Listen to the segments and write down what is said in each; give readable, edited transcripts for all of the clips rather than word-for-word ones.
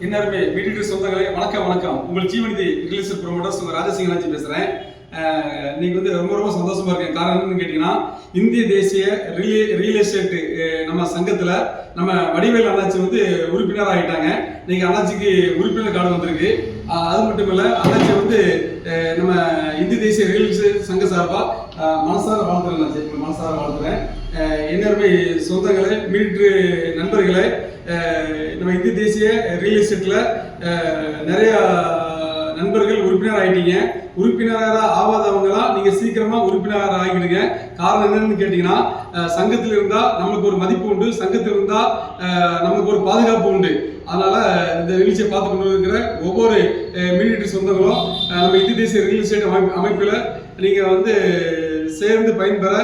இன்னருமே வீட்டு சொந்தங்களே வணக்கம். உங்கள் ஜீவனிதி ரியல் எஸ்டேட் ப்ரொமோட்டர்ஸ் உங்கள் ராஜசிங்கனாச்சி பேசுகிறேன். இன்னைக்கு வந்து ரொம்ப சந்தோஷமா இருக்கேன். காரணம் என்னன்னு கேட்டீங்கன்னா, இந்திய தேசிய ரியல் எஸ்டேட் நம்ம சங்கத்தில் நம்ம வடிவேல் அண்ணாச்சி வந்து உறுப்பினர் ஆகிட்டாங்க. இன்னைக்கு அண்ணாச்சிக்கு உறுப்பினர் கார்டு வந்திருக்கு. அது மட்டும் இல்லை, அண்ணாச்சி வந்து நம்ம இந்திய தேசிய ரியல் எஸ்டேட் சங்க சார்பாக மனசார வாழ்த்துறேன். அண்ணாச்சி மனசார வாழ்த்துறேன். இன்னருமே சொந்தங்களே, மீட்ரு நண்பர்களே, நம்ம இந்திய தேசிய ரியல் எஸ்டேட்ல நிறைய நண்பர்கள் உறுப்பினர் ஆகிட்டீங்க. உறுப்பினராக ஆகாதவங்களாம் நீங்க சீக்கிரமா உறுப்பினராக ஆகிடுங்க. காரணம் என்னன்னு கேட்டீங்கன்னா, சங்கத்தில் இருந்தா நமக்கு ஒரு மதிப்பு உண்டு, சங்கத்தில் இருந்தா நமக்கு ஒரு பாதுகாப்பு உண்டு. அதனால இந்த நிகழ்ச்சியை பார்த்து கொண்டு இருக்கிற ஒவ்வொரு மினிட்ரி சொந்தங்களும் நம்ம இந்திய தேசிய ரியல் எஸ்டேட் அமைப்பில் நீங்க வந்து சேர்ந்து பயன்பெற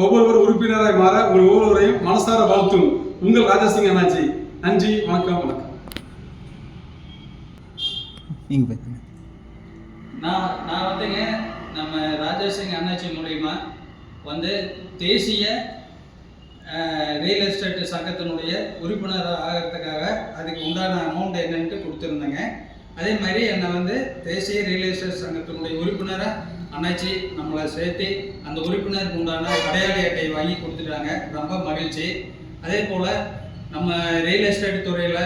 ஒவ்வொரு உறுப்பினராக மாற உங்கள் ஒவ்வொருவரையும் மனசார வாழ்த்தும் உங்கள் ராஜாசிங் அண்ணாச்சி. நன்றி, வணக்கம். நான் வந்துங்க நம்ம ராஜாசிங் அண்ணாச்சி மூலிமா வந்து தேசிய ரியல் எஸ்டேட் சங்கத்தினுடைய உறுப்பினர் ஆகிறதுக்காக அதுக்கு உண்டான அமௌண்ட் என்னன்ட்டு கொடுத்துருந்தேங்க. அதே மாதிரி என்னை வந்து தேசிய ரியல் எஸ்டேட் சங்கத்தினுடைய உறுப்பினராக அண்ணாச்சி நம்மளை சேர்த்து அந்த உறுப்பினருக்கு உண்டான அடையாள அட்டையை வாங்கி கொடுத்துட்டாங்க. ரொம்ப மகிழ்ச்சி. அதே போல் நம்ம ரியல் எஸ்டேட் துறையில்